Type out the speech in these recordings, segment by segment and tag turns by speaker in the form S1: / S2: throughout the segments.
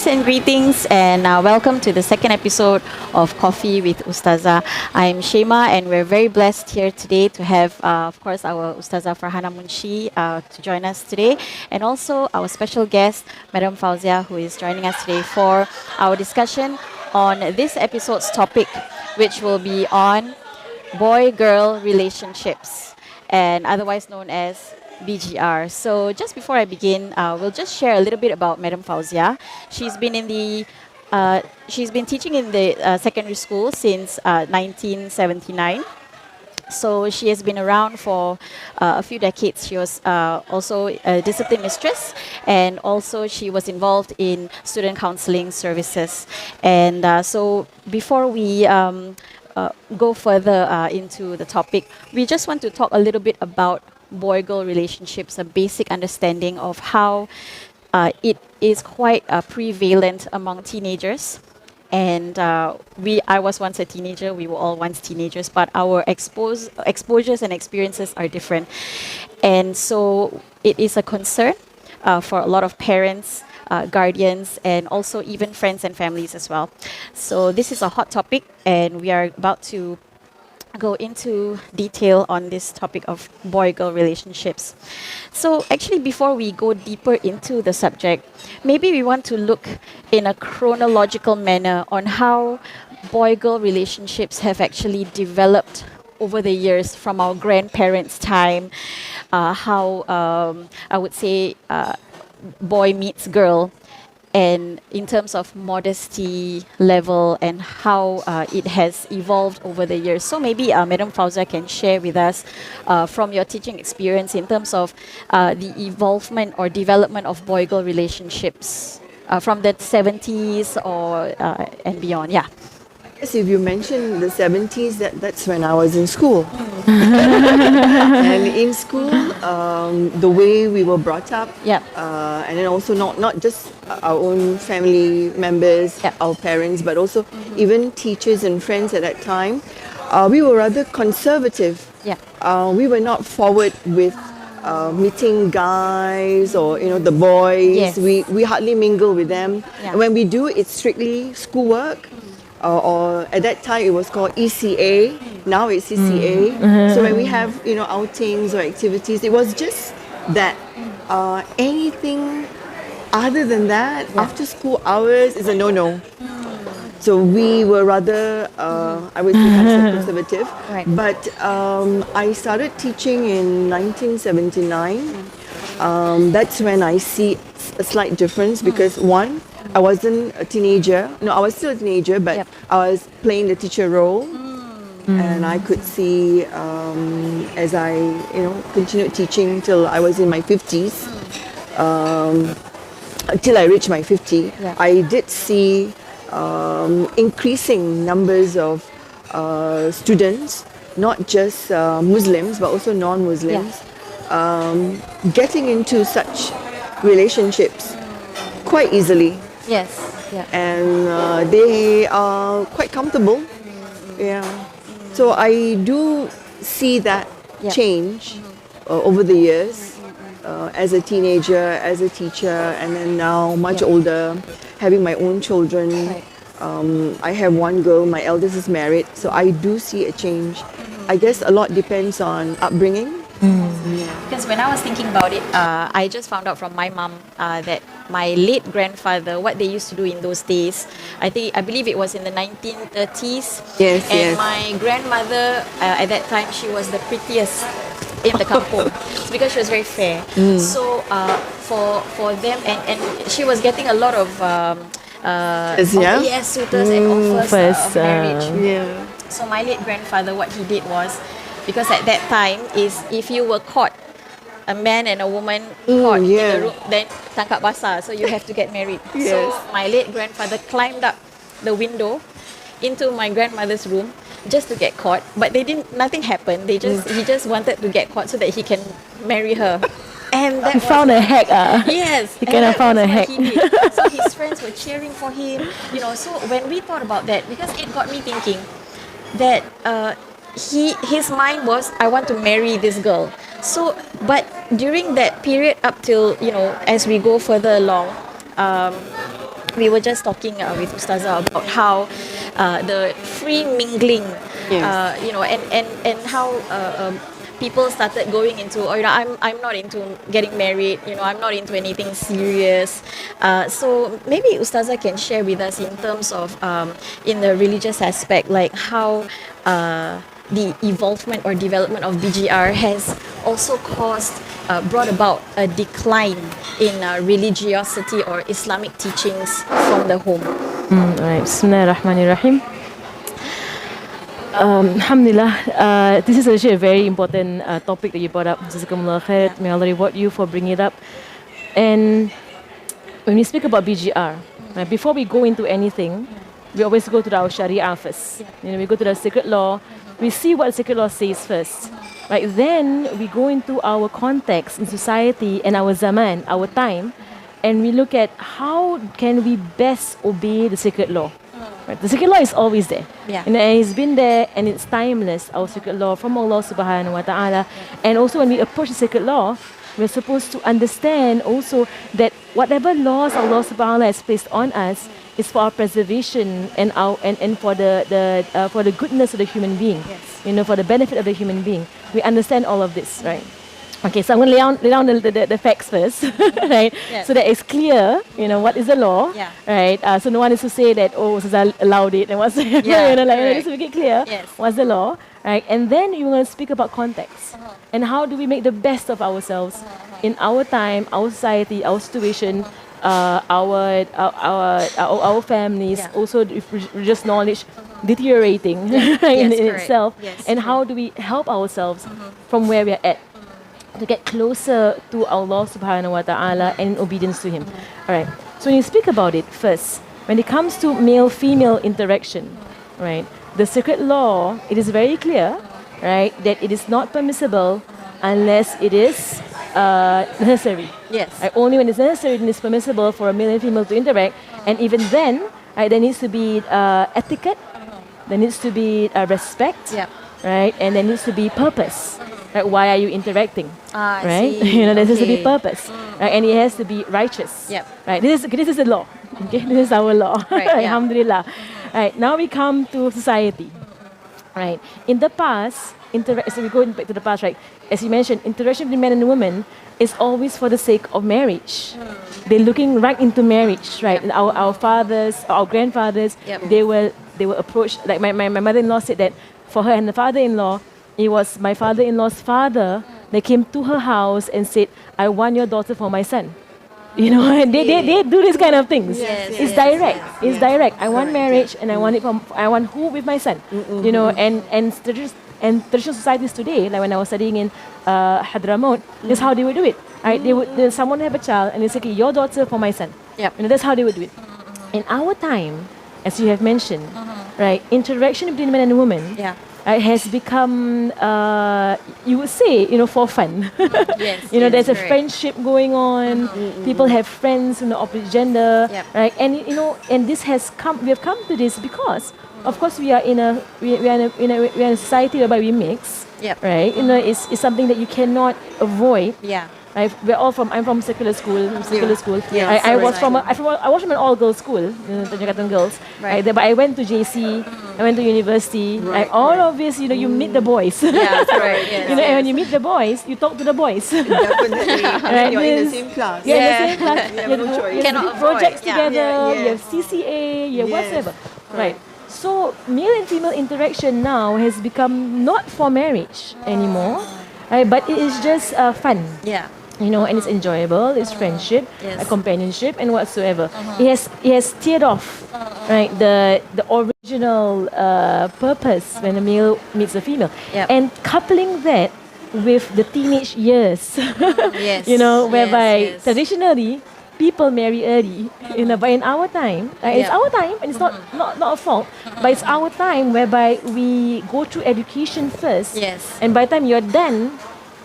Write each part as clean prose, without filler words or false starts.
S1: and greetings, and welcome to the second episode of Coffee with Ustazah. I'm Shema, and we're very blessed here today to have, of course, our Ustazah Farhana Munshi to join us today, and also our special guest, Madam Fauziah, who is joining us today for our discussion on this episode's topic, which will be on boy-girl relationships, and otherwise known as BGR. So just before I begin, we'll just share a little bit about Madam Fauziah. She's been teaching in the secondary school since 1979. So she has been around for a few decades. She was also a discipline mistress, and also she was involved in student counseling services. And so before we go further into the topic, we just want to talk a little bit about boy-girl relationships, a basic understanding of how it is quite prevalent among teenagers. And I was once a teenager, we were all once teenagers, but our exposures and experiences are different. And so it is a concern for a lot of parents, guardians, and also even friends and families as well. So this is a hot topic, and we are about to go into detail on this topic of boy-girl relationships. So actually, before we go deeper into the subject, maybe we want to look in a chronological manner on how boy-girl relationships have actually developed over the years from our grandparents' time, how I would say boy meets girl, and in terms of modesty level and how it has evolved over the years. So maybe Madam Fauziah can share with us from your teaching experience in terms of the evolvement or development of boy-girl relationships from the 70s or and beyond. Yeah.
S2: Yes, if you mention the 70s, that's when I was in school. And in school, the way we were brought up, and then also not just our own family members, our parents, but also even teachers and friends at that time, we were rather conservative. We were not forward with meeting guys or the boys. We hardly mingle with them. And when we do, it's strictly schoolwork. Or at that time it was called ECA. Now it's CCA. So when we have outings or activities, it was just that. Anything other than that, after school hours, is a no-no. So we were rather, I would say, conservative. But I started teaching in 1979. That's when I see a slight difference because one, I wasn't a teenager. No, I was still a teenager, but I was playing the teacher role. And I could see as I, continued teaching till I was in my 50s, until I reached my 50, I did see increasing numbers of students, not just Muslims, but also non-Muslims, getting into such relationships quite easily. And they are quite comfortable. So I do see that change over the years as a teenager, as a teacher, and then now much older, having my own children. I have one girl, my eldest is married, so I do see a change. I guess a lot depends on upbringing.
S1: Because when I was thinking about it, I just found out from my mom that my late grandfather, what they used to do in those days, I believe it was in the 1930s. And my grandmother at that time, she was the prettiest in the kampung because she was very fair. So for them, and she was getting a lot of suitors and offers of marriage. So my late grandfather, what he did was, because at that time is if you were caught, a man and a woman caught in the room, then tangkap basah, so you have to get married. So my late grandfather climbed up the window into my grandmother's room just to get caught, but nothing happened. He just wanted to get caught so that he can marry her. And that
S3: he found a hack.
S1: Yes,
S3: he kind of found a hack.
S1: So his friends were cheering for him. So when we thought about that, because it got me thinking that his mind was, I want to marry this girl. So, but during that period up till, as we go further along, we were just talking with Ustazah about how the free mingling, you know, and how people started going into, oh, you know, I'm not into getting married, you know, I'm not into anything serious. So maybe Ustazah can share with us in terms of in the religious aspect, like how the evolvement or development of BGR has also brought about a decline in religiosity or Islamic teachings from the home.
S3: Right. Bismillahirrahmanirrahim. Alhamdulillah, this is actually a very important topic that you brought up. Jazakumullah khair. May Allah reward you for bringing it up. And when we speak about BGR, right, before we go into anything, we always go to our Sharia first. You know, we go to the sacred law. We see what the sacred law says first. Right, then we go into our context in society and our zaman, our time, and we look at how can we best obey the sacred law. Right, the sacred law is always there. And it's been there and it's timeless, our sacred law from Allah subhanahu wa ta'ala. And also when we approach the sacred law, we're supposed to understand also that whatever laws Allah subhanahu wa ta'ala has placed on us is for our preservation and for the goodness of the human being. You know, for the benefit of the human being. We understand all of this, right? Okay, so I'm going to lay down the facts first, right? So that it's clear, you know, what is the law, right? So no one is to say that, oh, Ustazah allowed it and what's you know, like, just to make it clear, what's the law, right? And then you want to speak about context and how do we make the best of ourselves in our time, our society, our situation, our families, also religious knowledge deteriorating in itself, and how do we help ourselves from where we are at to get closer to Allah subhanahu wa ta'ala and in obedience to Him. Alright, so when you speak about it first, when it comes to male-female interaction, right, the sacred law, it is very clear, right, that it is not permissible unless it is necessary. Right, only when it's necessary then it's permissible for a male and female to interact, and even then, right, there needs to be etiquette, there needs to be respect, right, and there needs to be purpose. Right, why are you interacting? Right, you know, there has to be purpose, right, and it has to be righteous. Right, this is the law. Okay, this is our law. Alhamdulillah. Right, now we come to society. Right, in the past, so we go back to the past, right? As you mentioned, interaction between men and women is always for the sake of marriage. They're looking right into marriage, right? And our fathers, our grandfathers, they were approached. Like my mother-in-law said that for her and the father-in-law, it was my father-in-law's father that came to her house and said, "I want your daughter for my son." You know, and they do these kind of things. It's direct. It's direct. I want marriage, and I want who with my son. You know, and traditional societies today, like when I was studying in Hadramaut, that's how they would do it. Right? Someone would have a child, and they say, "Okay, your daughter for my son." You know, that's how they would do it. In our time, as you have mentioned, right, interaction between men and women. Has become, you would say, you know, for fun. You know, there's a friendship going on. People have friends from the opposite gender, right? And you know, and this has come. We have come to this because, of course, we are in a society whereby we mix, right? You know, it's something that you cannot avoid. Right? I'm from secular school. I was from an all-girls school, the Jakarta girls. Right? But I went to JC, I went to university. Right? All of this, you know, you meet the boys. You know, and when you meet the boys, you talk to the boys.
S2: Definitely.
S3: Right?
S2: You're in the same class.
S3: In the same class.
S2: You have no choice.
S3: You have projects together. You have CCA. You have whatever. Right. So male and female interaction now has become not for marriage anymore, right? But it is just fun. You know, and it's enjoyable. It's friendship, companionship, and whatsoever. It has teared off, right? The original purpose when a male meets a female, and coupling that with the teenage years, you know, whereby traditionally people marry early. You know, but in our time, it's our time, and it's not a fault, but it's our time whereby we go through education first, and by the time you're done,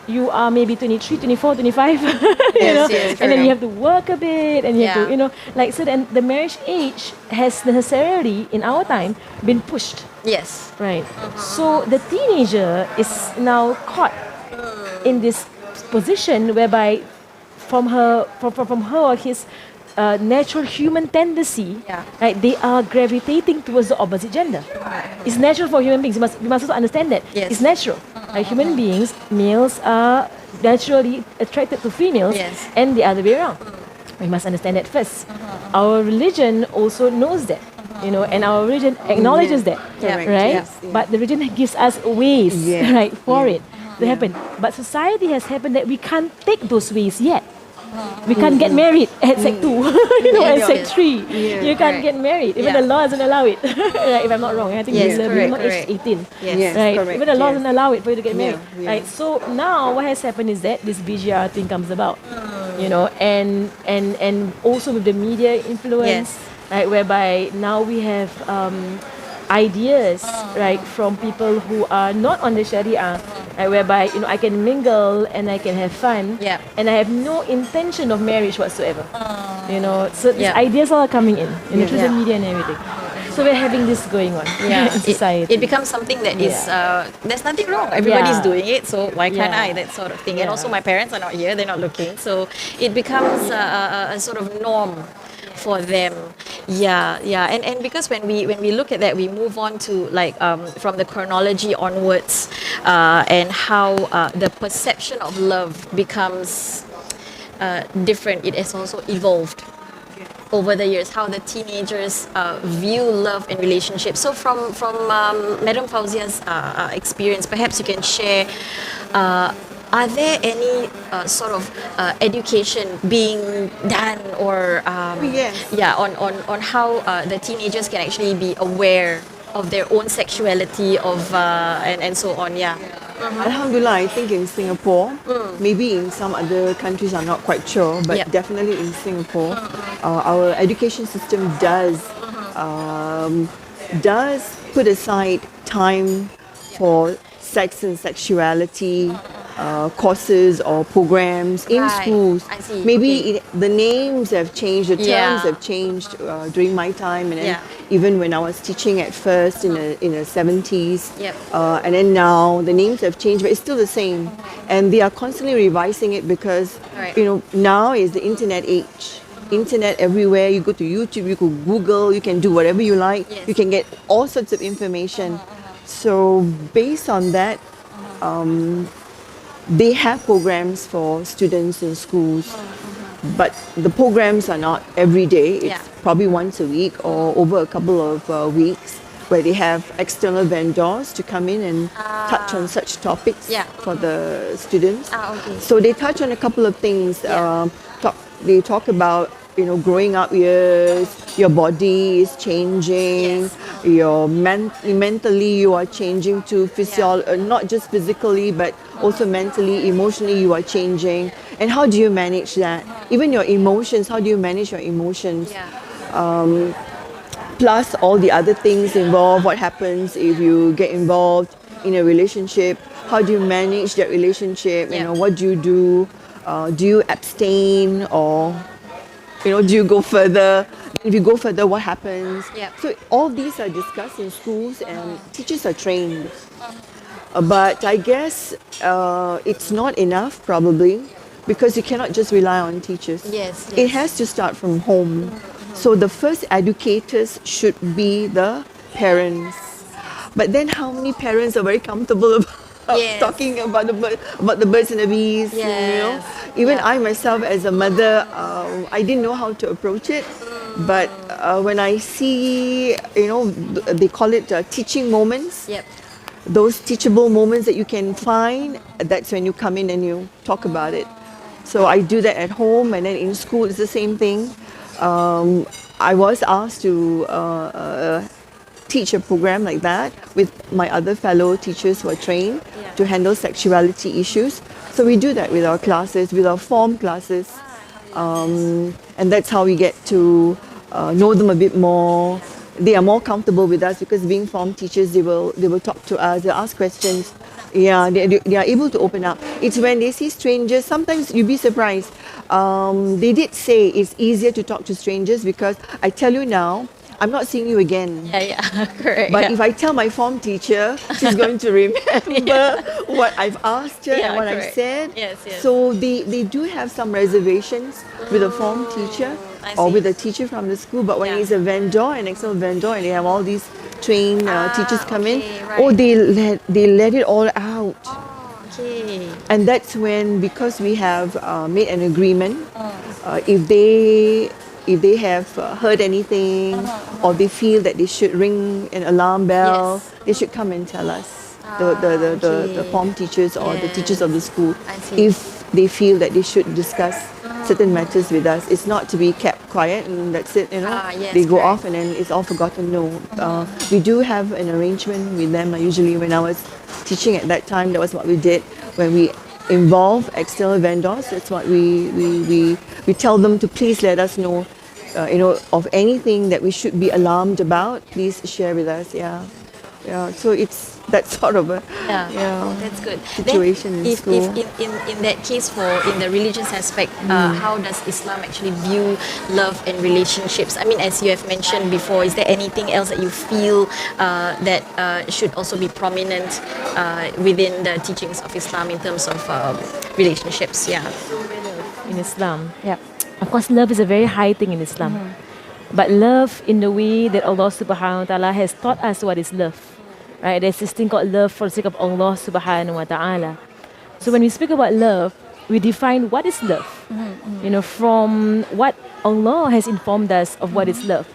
S3: you are maybe 23, 24, 25, you know, and then you have to work a bit, and you have to, you know, like, so then the marriage age has necessarily, in our time, been pushed. Right. So the teenager is now caught in this position whereby from her or his natural human tendency, right? They are gravitating towards the opposite gender. It's natural for human beings. We must also understand that it's natural. Human beings, males are naturally attracted to females, and the other way around. We must understand that first. Our religion also knows that, and our religion acknowledges that, right? But the religion gives us ways, right, for it to happen. But society has happened that we can't take those ways yet. We can't get married at Sec 2, at Sec 3. You can't get married. Even the law doesn't allow it. Right, if I'm not wrong. I think it's not age 18. Right? Even the law doesn't allow it for you to get married. Right? So now what has happened is that this BGR thing comes about. And also with the media influence, right, whereby now we have ideas, right, from people who are not on the Sharia, right, whereby I can mingle and I can have fun, and I have no intention of marriage whatsoever. So these ideas all are coming in, through the media and everything. So we're having this going on in society.
S1: It becomes something that is, there's nothing wrong. Everybody's doing it, so why can't I? That sort of thing. And also my parents are not here, they're not looking. So it becomes a sort of norm for them. And because when we look at that, we move on to from the chronology onwards, and how the perception of love becomes different. It has also evolved over the years, how the teenagers view love and relationships. So from Madam Fauziah's experience, perhaps you can share, are there any sort of education being done or on how the teenagers can actually be aware of their own sexuality and so on?
S2: Alhamdulillah, I think in Singapore, maybe in some other countries I'm not quite sure, but definitely in Singapore, our education system does put aside time for sex and sexuality courses or programs in schools.
S1: I see.
S2: Maybe the names have changed, the terms have changed during my time, and then even when I was teaching at first in the 70s, and then now the names have changed, but it's still the same, and they are constantly revising it because now is the internet age. Internet everywhere. You go to YouTube, you go Google, you can do whatever you like. You can get all sorts of information. So based on that, they have programs for students in schools, but the programs are not every day. It's probably once a week or over a couple of weeks, where they have external vendors to come in and touch on such topics for the students. So they touch on a couple of things. They talk about growing up years, your body is changing, your mentally you are changing to not just physically but also mentally, emotionally you are changing. And how do you manage that? Even your emotions, how do you manage your emotions? Plus all the other things involved, what happens if you get involved in a relationship, how do you manage that relationship, what do you do? Do you abstain or do you go further? If you go further, what happens? So all these are discussed in schools and teachers are trained. But I guess it's not enough probably, because you cannot just rely on teachers. It has to start from home. So the first educators should be the parents. But then how many parents are very comfortable about talking about the birds and the bees? Even I myself as a mother, I didn't know how to approach it. But when I see, they call it teaching moments. Those teachable moments that you can find, that's when you come in and you talk about it. So I do that at home, and then in school it's the same thing. I was asked to teach a program like that with my other fellow teachers who are trained to handle sexuality issues. So we do that with our classes, with our form classes, and that's how we get to know them a bit more. They are more comfortable with us because being form teachers, they will talk to us, they'll ask questions. They are able to open up. It's when they see strangers, sometimes you'll be surprised. They did say it's easier to talk to strangers because I tell you now, I'm not seeing you again.
S1: Correct.
S2: But if I tell my form teacher, she's going to remember what I've asked her and what I've said. So they do have some reservations with a form teacher. or with a teacher from the school. But when it's a vendor, an external vendor, and they have all these trained teachers come in, they let it all out.
S1: Okay.
S2: And that's when, because we have made an agreement, if they have heard anything, or they feel that they should ring an alarm bell, they should come and tell us, the form teachers or the teachers of the school, if they feel that they should discuss certain matters with us. It's not to be kept quiet and that's it, they go off and then it's all forgotten. No, we do have an arrangement with them. Usually when I was teaching at that time, that was what we did. When we involve external vendors, that's what we tell them to please let us know, of anything that we should be alarmed about. Please share with us. So it's that sort of a
S1: that's good
S2: situation
S1: then,
S2: in school.
S1: If in that case, in the religious aspect, how does Islam actually view love and relationships? I mean, as you have mentioned before, is there anything else that you feel that should also be prominent within the teachings of Islam in terms of relationships?
S3: In Islam, of course, love is a very high thing in Islam. But love in the way that Allah subhanahu wa ta'ala has taught us what is love. Right? There's this thing called love for the sake of Allah subhanahu wa ta'ala. So when we speak about love, we define what is love. From what Allah has informed us of what is love.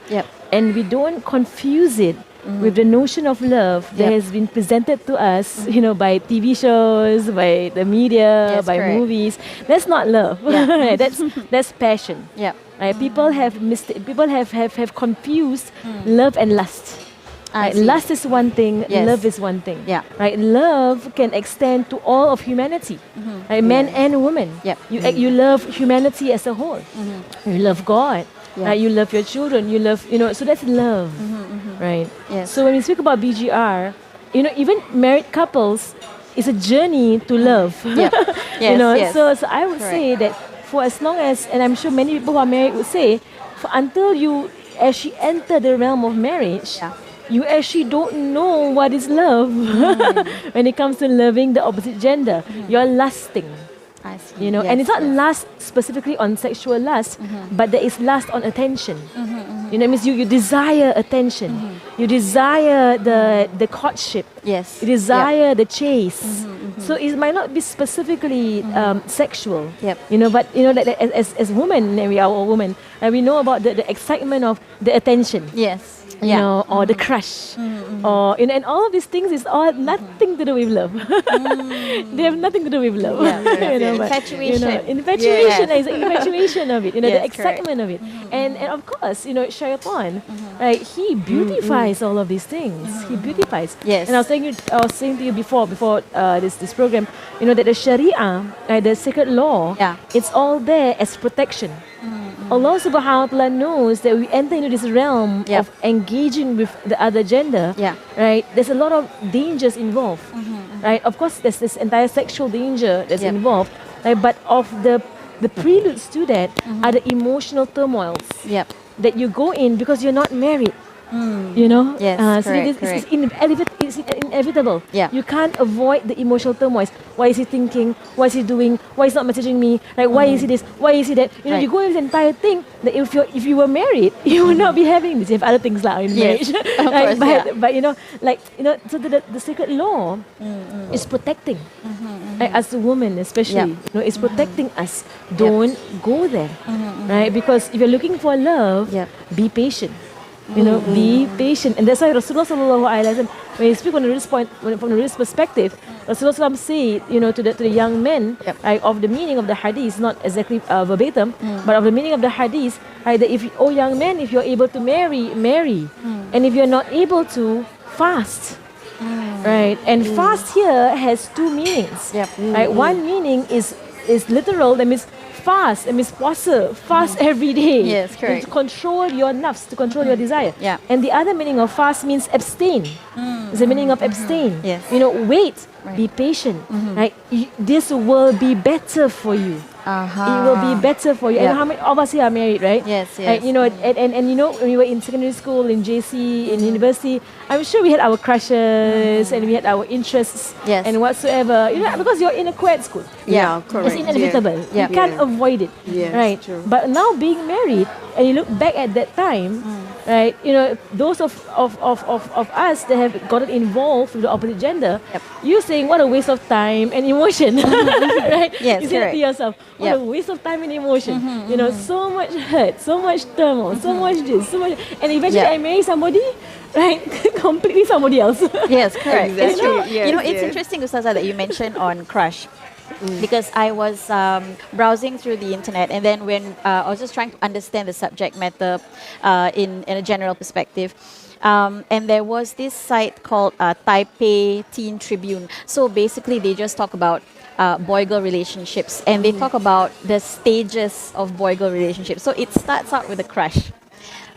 S3: And we don't confuse it with the notion of love that has been presented to us, by TV shows, by the media, by movies. That's not love. That's passion. Right? People have confused love and lust. Right? Lust is one thing, love is one thing. Right? Love can extend to all of humanity, right? Men and women. You love humanity as a whole. You love God. Right? You love your children. You love, so that's love. Right? So when we speak about BGR, even married couples, it's a journey to love. So I would say that for as long as, and I'm sure many people who are married would say, until you actually enter the realm of marriage, you actually don't know what is love. When it comes to loving the opposite gender. You're lusting.
S1: I see.
S3: And it's not lust specifically on sexual lust, but there is lust on attention. It means you desire attention. You desire the courtship. You desire the chase. So it might not be specifically sexual. But that as women, and we are all women, and we know about the excitement of the attention. Or the crush, or and all of these things is all nothing to do with love. They have nothing to do with love.
S1: Infatuation.
S3: Infatuation is infatuation of it. The excitement of it, and of course, Shaitan, right? He beautifies all of these things. He beautifies. And I was saying to you before this program, that the Sharia, the sacred law, it's all there as protection. Allah subhanahu wa ta'ala knows that we enter into this realm of engaging with the other gender, right? There's a lot of dangers involved, right? Of course, there's this entire sexual danger that's involved, right? But of the preludes to that are the emotional turmoils that you go in because you're not married. So this is inevitable. You can't avoid the emotional turmoils. Why is he thinking? What is he doing? Why is he not messaging me? Like, why is he this? Why is he that? You go in this entire thing that if you were married, you would not be having this. You have other things like in marriage. So the sacred law is protecting as a woman, especially. It's protecting us. Don't go there, right? Because if you're looking for love, be patient. Be patient. And that's why Rasulullah sallallahu alaihi wasallam, when you speak on the religious point, from the religious perspective, Rasulullah say, to the young men, right, of the meaning of the hadith, not exactly verbatim, but of the meaning of the hadith, right, that young men, if you're able to marry, and if you're not able to, fast. Right? And fast here has two meanings. Right? One meaning is literal, that means fast, that means puasa, fast every day. To control your nafs, to control your desire. And the other meaning of fast means abstain. It's the meaning of abstain. Wait, be patient. Right? This will be better for you. it will be better for you. And how many of us here are married, right?
S1: Yes,
S3: And, you know, and you know, when we were in secondary school, in JC, in university, I'm sure we had our crushes and we had our interests and whatsoever. You know, because you're in a co-ed school.
S2: Yeah, correct.
S3: It's inevitable. You can't avoid it, right?
S2: True.
S3: But now being married, and you look back at that time, right? You know, those of us that have gotten involved with the opposite gender, you're saying what a waste of time and emotion, right?
S1: Yes,
S3: you say that to yourself, what a waste of time and emotion. You know, so much hurt, so much turmoil, so much this, so much, and eventually I marry somebody, right? Completely somebody else.
S1: Yes, correct.
S2: Exactly.
S1: You know, it's interesting, Ustazah, that you mentioned on crush. Because I was browsing through the internet, and then when I was just trying to understand the subject matter in a general perspective, and there was this site called Taipei Teen Tribune. So basically, they just talk about boy-girl relationships, and they talk about the stages of boy-girl relationships. So it starts out with a crush.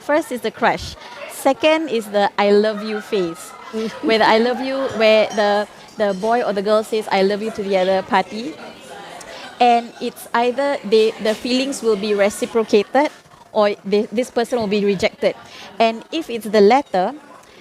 S1: First is the crush. Second is the I love you phase, where the I love you, where the boy or the girl says I love you to the other party, and it's either the feelings will be reciprocated or this person will be rejected. And if it's the latter,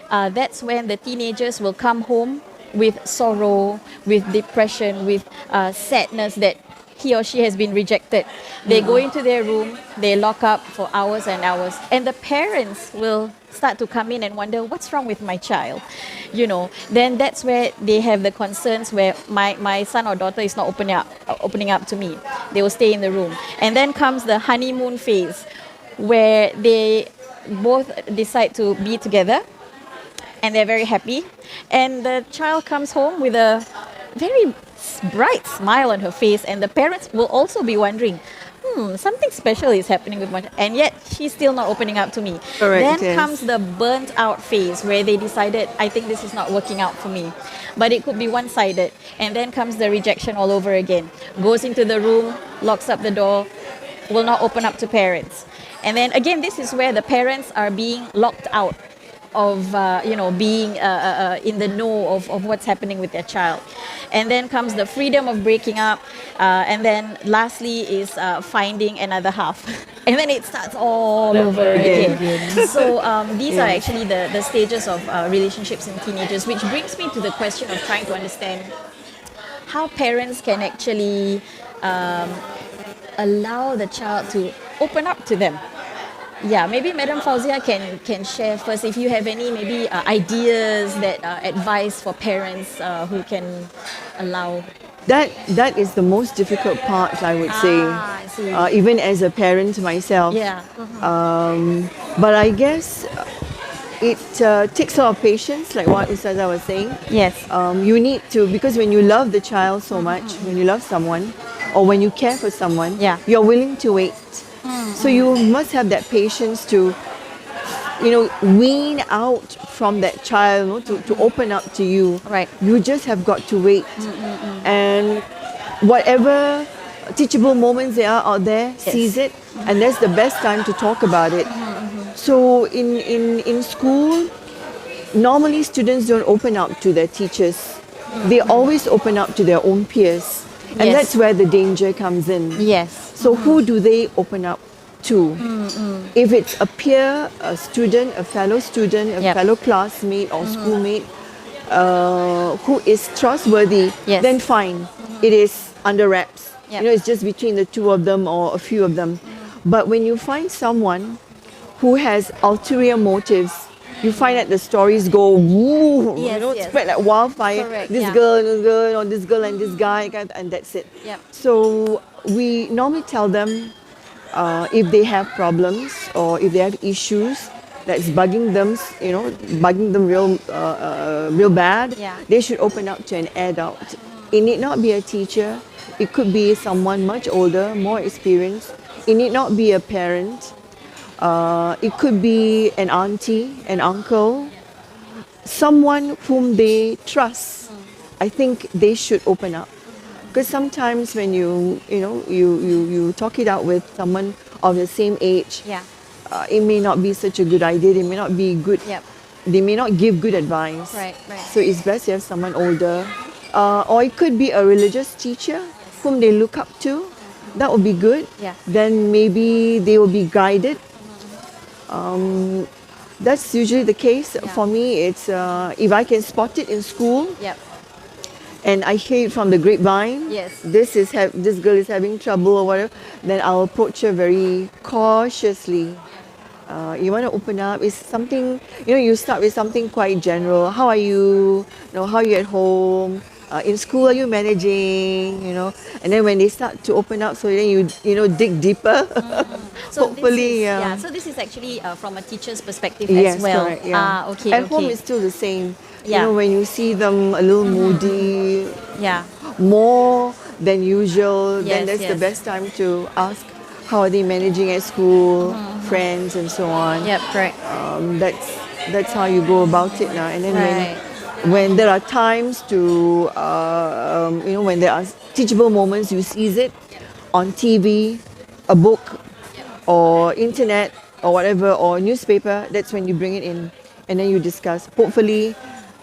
S1: that's when the teenagers will come home with sorrow, with depression, with sadness that he or she has been rejected. They go into their room, they lock up for hours and hours, and the parents will start to come in and wonder, what's wrong with my child? You know, then that's where they have the concerns where my son or daughter is not opening up to me. They will stay in the room. And then comes the honeymoon phase, where they both decide to be together and they're very happy. And the child comes home with a very bright smile on her face, and the parents will also be wondering, something special is happening with my child, and yet she's still not opening up to me.
S2: Correct,
S1: Then comes the burnt out phase, where they decided, I think this is not working out for me. But it could be one-sided. And then comes the rejection all over again. Goes into the room, locks up the door, will not open up to parents. And then again, this is where the parents are being locked out of being in the know of what's happening with their child. And then comes the freedom of breaking up, and then lastly is finding another half. And then it starts all over again. So these are actually the stages of relationships in teenagers, which brings me to the question of trying to understand how parents can actually allow the child to open up to them. Yeah, maybe Madam Fauziah can share first if you have any maybe ideas that advice for parents who can allow.
S2: That is the most difficult part, I would say.
S1: I see.
S2: Even as a parent myself.
S1: Yeah.
S2: But I guess it takes a lot of patience, like what Ustazah was saying.
S1: Yes.
S2: You need to, because when you love the child so much, when you love someone, or when you care for someone, you're willing to wait. So you must have that patience to, wean out from that child, to open up to you.
S1: Right.
S2: You just have got to wait. And whatever teachable moments there are out there, seize it. And that's the best time to talk about it. So in school, normally students don't open up to their teachers. They always open up to their own peers. And that's where the danger comes in.
S1: Yes.
S2: So who do they open up to? If it's a peer, a student, a fellow student, a fellow classmate or schoolmate who is trustworthy, then fine. It is under wraps. It's just between the two of them or a few of them. But when you find someone who has ulterior motives, you find that the stories go woo, spread like wildfire.
S1: Correct,
S2: this girl, or this girl and this guy, and that's it. So we normally tell them if they have problems or if they have issues that's bugging them, real bad, they should open up to an adult. It need not be a teacher. It could be someone much older, more experienced. It need not be a parent. It could be an auntie, an uncle, someone whom they trust. I think they should open up. Because sometimes when you talk it out with someone of the same age, it may not be such a good idea. They may not be good. They may not give good advice.
S1: Right.
S2: So it's best to have someone older. Or it could be a religious teacher whom they look up to. that would be good.
S1: Yeah.
S2: Then maybe they will be guided. That's usually the case. For me, it's if I can spot it in school.
S1: Yep.
S2: And I hear it from the grapevine.
S1: Yes.
S2: This girl is having trouble or whatever. Then I'll approach her very cautiously. You want to open up? It's something, you start with something quite general. How are you? How are you at home? In school, are you managing? And then when they start to open up, so then you dig deeper.
S1: So
S2: Hopefully,
S1: So this is actually from a teacher's perspective
S2: yes,
S1: as well.
S2: Correct, yeah.
S1: Okay.
S2: At home, it's still the same.
S1: Yeah.
S2: When you see them a little moody,
S1: Yeah.
S2: more than usual,
S1: Yes,
S2: then that's the
S1: yes.
S2: best time to ask how are they managing at school, friends, and so on.
S1: Yep. Correct.
S2: That's how you go about it now. And then
S1: Right.
S2: when there are times to, when there are teachable moments, you seize it on TV, a book, or internet, or whatever, or newspaper. That's when you bring it in, and then you discuss. Hopefully,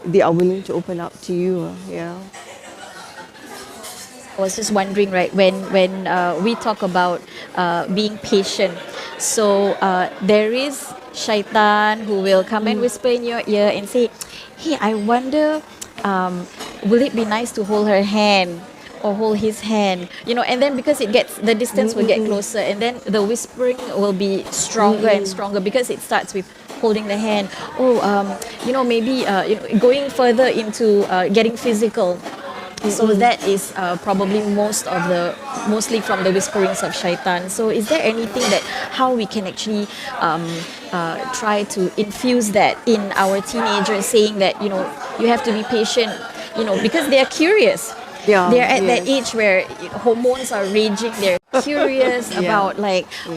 S2: they are willing to open up to you. Yeah.
S1: I was just wondering, right, when we talk about being patient, so there is shaitan who will come and whisper in your ear and say, hey, I wonder, will it be nice to hold her hand or hold his hand, and then because the distance will get closer, and then the whispering will be stronger and stronger because it starts with holding the hand. Maybe going further into getting physical. So that is probably mostly from the whisperings of shaitan. So is there anything that how we can actually try to infuse that in our teenagers, saying that you have to be patient, because they are curious.
S2: Yeah,
S1: they're at that age where hormones are raging. They're curious about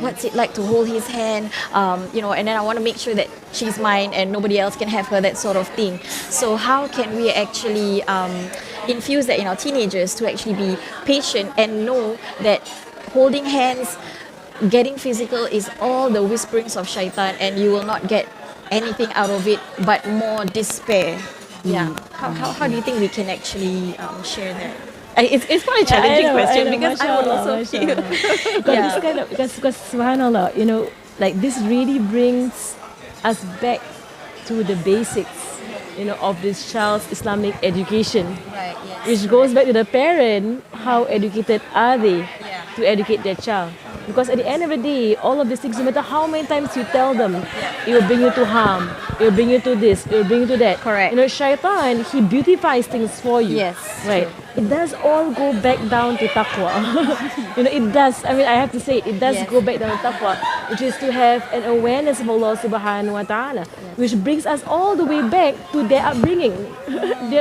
S1: what's it like to hold his hand, and then I want to make sure that she's mine and nobody else can have her, that sort of thing. So how can we actually infuse that in our teenagers to actually be patient and know that holding hands, getting physical is all the whisperings of shaitan, and you will not get anything out of it but more despair. Yeah. How do you think we can actually share that? It's quite a challenging question because I would also feel.
S3: Because subhanallah, this really brings us back to the basics, of this child's Islamic education.
S1: Right. Yes.
S3: Which goes back to the parent, how educated are they to educate their child? Because at the end of the day, all of these things, no matter how many times you tell them, it will bring you to harm, it will bring you to this, it will bring you to that.
S1: Correct.
S3: Shaitan, he beautifies things for you.
S1: Yes.
S3: Right. It does all go back down to taqwa. It does. I have to say it does go back down to taqwa, which is to have an awareness of Allah subhanahu wa ta'ala, which brings us all the way back to their upbringing,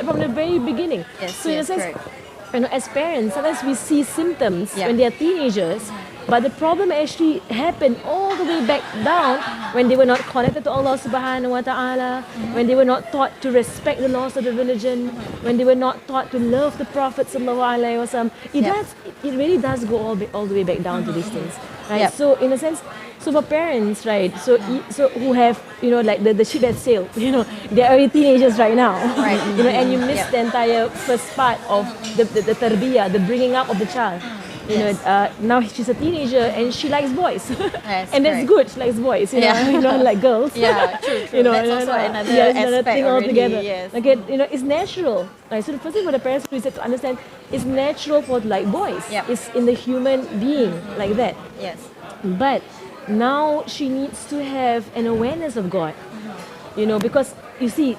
S3: from the very beginning.
S1: Yes,
S3: so in a sense,
S1: correct.
S3: As parents, sometimes we see symptoms when they are teenagers, but the problem actually happened all the way back down when they were not connected to Allah subhanahu wa ta'ala, when they were not taught to respect the laws of the religion, when they were not taught to love the Prophet sallallahu alaihi wasallam. It really does go all the way back down to these things, right?
S1: Yep.
S3: So in a sense, so for parents, right, so who have, the ship that sailed, they're already teenagers right now,
S1: Right.
S3: And you miss the entire first part of the tarbiyah, the bringing up of the child. Now she's a teenager and she likes boys,
S1: Yes,
S3: and that's
S1: correct.
S3: good. She likes boys, like girls.
S1: Yeah, true. That's also another aspect
S3: thing
S1: already,
S3: altogether.
S1: yes.
S3: It's natural. Right? So the first thing for the parents to understand, it's natural for like boys.
S1: Yep.
S3: It's in the human being like that.
S1: Yes.
S3: But now she needs to have an awareness of God. Because you see,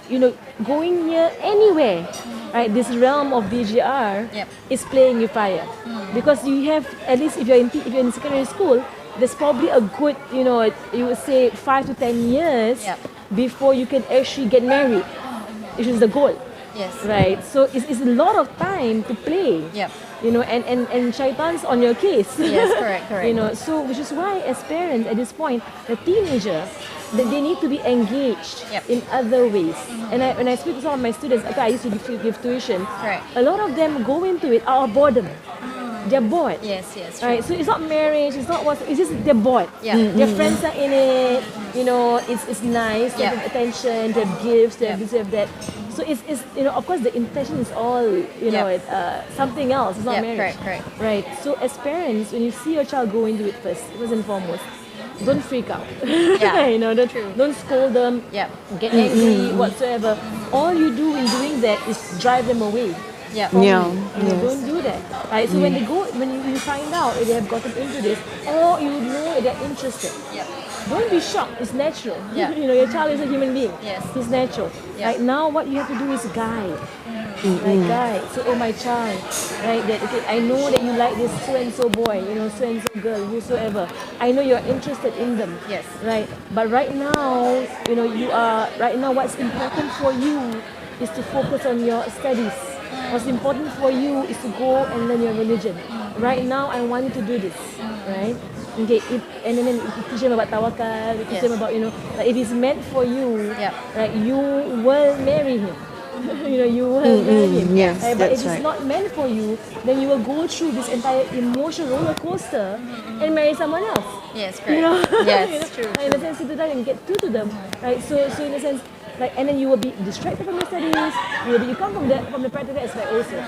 S3: going here anywhere, right? This realm of DGR is playing with fire. Because you have, at least if you're in secondary school, there's probably a good, you would say 5 to 10 years before you can actually get married, which is the goal.
S1: Yes.
S3: Right. So it's a lot of time to play.
S1: Yep.
S3: And shaitan's on your case.
S1: Yes, correct.
S3: So which is why as parents at this point, the teenager, they need to be engaged in other ways. And when I speak to some of my students, I used to give tuition.
S1: Correct.
S3: A lot of them go into it out of boredom. they're bored.
S1: Yes, yes.
S3: Right, so it's not marriage, it's not what, it's just they're bored.
S1: Yeah.
S3: Their friends are in it, it's nice to have attention, to have gifts, to have this, to have that. So it's of course the intention is all, something else, it's not marriage.
S1: Correct.
S3: Right, so as parents, when you see your child go into it first and foremost, don't freak out.
S1: Yeah.
S3: Don't scold them, get angry, whatsoever. All you do in doing that is drive them away. Don't do that. Right? So when you find out that they have gotten into this, or you know that they're interested, don't be shocked. It's natural. Your child is a human being.
S1: Yes.
S3: It's natural. Right now, what you have to do is guide. Guide. So, oh my child, right? That okay, I know that you like this so and so boy, so and so girl, whosoever. I know you're interested in them.
S1: Yes.
S3: Right. But right now, you are right now. What's important for you is to focus on your studies. What's important for you is to go and learn your religion. Right now, I want you to do this, right? Okay, and then you teach them about tawakal, you teach them about, like if it's meant for you, right, you will marry him. You will marry him.
S2: Yes,
S3: But
S2: that's
S3: if it's not meant for you, then you will go through this entire emotional roller coaster and marry someone else.
S1: Yes, correct. Yes, true.
S3: In a sense, you do that and get through to them, right? So in a sense, and then you will be distracted from your studies. You come from the practical aspect also.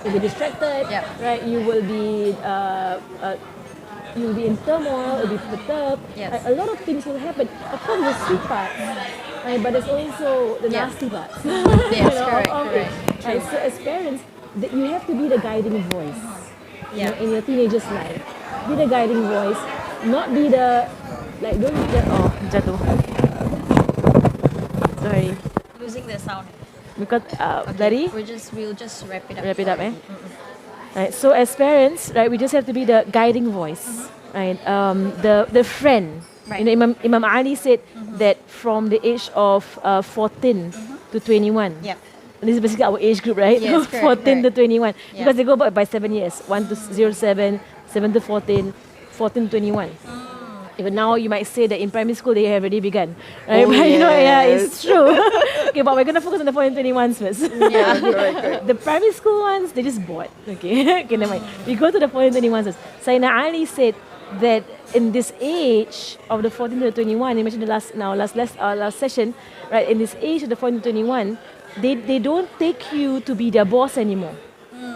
S3: You'll be distracted, right? You will be in turmoil. You'll be perturbed.
S1: Yes.
S3: A lot of things will happen. Of course, the sweet parts, right? But there's also the nasty parts.
S1: Yes, correct.
S3: Right? So as parents, you have to be the guiding voice. In your teenager's life, be the guiding voice, not be the don't be the jatuh. Sorry.
S1: Losing the sound.
S3: Because
S1: We'll just wrap it up.
S3: Right. So as parents, right, we just have to be the guiding voice, right? The friend.
S1: Right.
S3: Imam Ali said that from the age of 14 to 21.
S1: Yeah.
S3: This is basically our age group, right?
S1: Yes, correct,
S3: 14 to 21.
S1: Yeah.
S3: Because they go by 7 years. 1 to 07, 7 to 14, 14 to 21. Even now, you might say that in primary school they have already begun, right? But it's true. Okay, but we're gonna focus on the 14 21s first.
S1: Yeah, correct.
S3: The primary school ones, they just bored. Okay, never mind. We go to the 14 21s first. Sayyidina Ali said that in this age of the 14 to 21, you mentioned last session, right? In this age of the 14 to 21, they don't take you to be their boss anymore.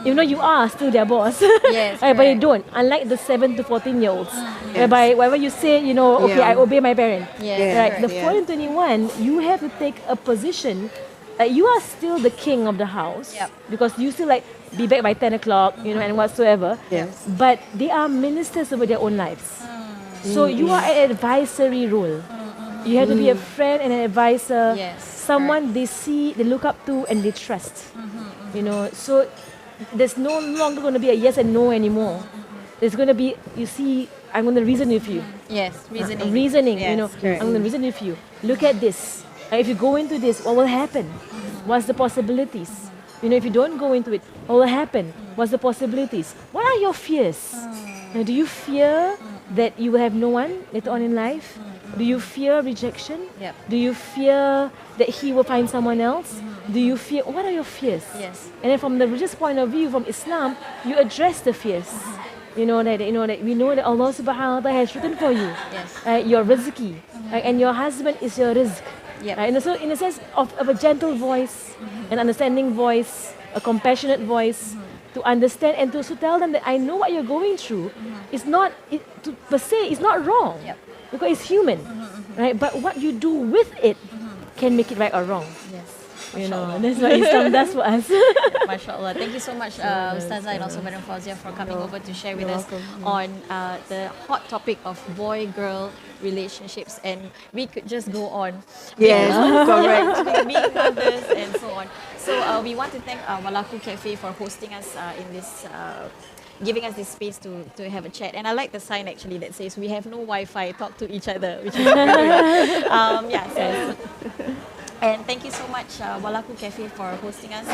S3: Even though you are still their boss.
S1: Yes,
S3: right, but they don't. Unlike the 7 to 14-year-olds, whereby whatever you say, okay, I obey my parent.
S1: Yes,
S3: right. The 14 21, you have to take a position. You are still the king of the house because you still be back by 10 o'clock, and whatsoever.
S2: Yes.
S3: But they are ministers over their own lives. So you are an advisory role. You have to be a friend and an advisor.
S1: Yes,
S3: someone they look up to and they trust. So there's no longer going to be a yes and no anymore. There's going to be, I'm going to reason with you.
S1: Yes, reasoning.
S3: Reasoning,
S1: Yes,
S3: I'm going to reason with you. Look at this. If you go into this, what will happen? What's the possibilities? If you don't go into it, what will happen? What's the possibilities? What are your fears? Do you fear that you will have no one later on in life? Do you fear rejection?
S1: Yep.
S3: Do you fear that he will find someone else? Do you fear? What are your fears?
S1: Yes.
S3: And then from the religious point of view, from Islam, you address the fears. That we know that Allah Subhanahu wa Taala has written for you.
S1: Yes.
S3: Your rizqi, and your husband is your rizq.
S1: Yep.
S3: And so, in a sense of a gentle voice, an understanding voice, a compassionate voice, to understand and to tell them that I know what you're going through. It's not per se. It's not wrong.
S1: Yep.
S3: Because it's human, right? But what you do with it can make it right or wrong.
S1: Yes.
S3: That's what Islam does for us.
S1: MashaAllah. Thank you so much, Ustazah, and also Madam Fauziah, for coming over to share with us on the hot topic of boy-girl relationships. And we could just go on.
S2: Yes, correct.
S1: Being mothers and so on. So we want to thank WALAKU Cafe for hosting us in this giving us this space to have a chat. And I like the sign actually that says we have no Wi-Fi, talk to each other, which is very good. And thank you so much, WALAKU Cafe, for hosting us,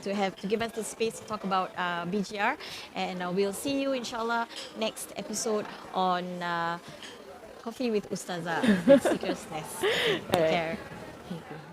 S1: to give us the space to talk about BGR. And we'll see you, inshallah, next episode on Coffee with Ustazah. Seeker's Nest. Take care.
S3: Thank you.